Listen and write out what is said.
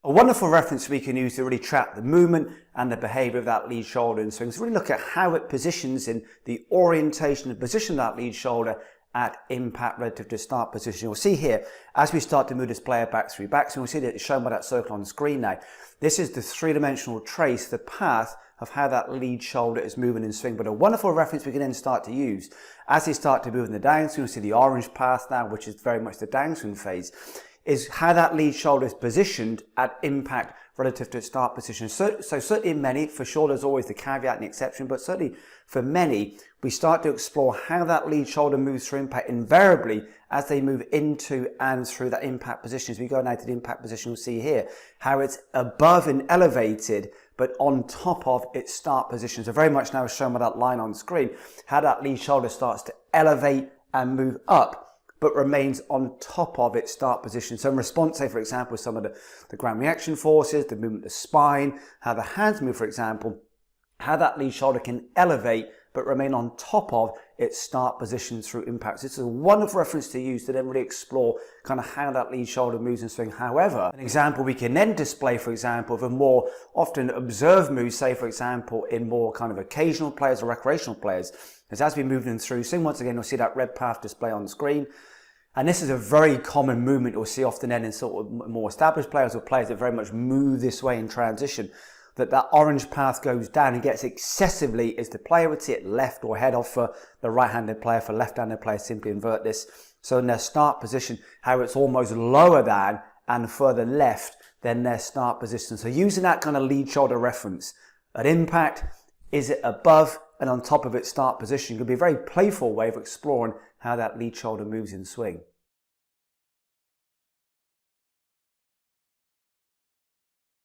A wonderful reference we can use to really track the movement and the behaviour of that lead shoulder in swings. Really look at how it positions in the orientation and position of that lead shoulder at impact relative to start position. You'll see here, as we start to move this player back through backswing, we'll see that it's shown by that circle on the screen now. This is the three-dimensional trace, the path of how that lead shoulder is moving in swing. But a wonderful reference we can then start to use as they start to move in the downswing. You'll see the orange path now, which is very much the downswing phase, is how that lead shoulder is positioned at impact relative to its start position. So certainly in many, for sure there's always the caveat and the exception, but certainly for many, we start to explore how that lead shoulder moves through impact invariably as they move into and through that impact position. As we go now to the impact position, you'll see here how it's above and elevated, but on top of its start position. So very much now shown by that line on screen, how that lead shoulder starts to elevate and move up, but remains on top of its start position. So in response, say for example, some of the ground reaction forces, the movement of the spine, how the hands move, for example, how that lead shoulder can elevate but remain on top of its start position through impacts. This is a wonderful reference to use to then really explore kind of how that lead shoulder moves and swing. However, an example we can then display, for example, of a more often observed move, say for example, in more kind of occasional players or recreational players, is as we move them through swing, once again, you'll see that red path display on the screen. And this is a very common movement you'll see often then in sort of more established players or players that very much move this way in transition, that orange path goes down and gets excessively, as the player would see it left or head off for the right-handed player, for left-handed player simply invert this. So in their start position, how it's almost lower than and further left than their start position. So using that kind of lead shoulder reference, at impact, is it above and on top of its start position? It could be a very playful way of exploring how that lead shoulder moves in swing.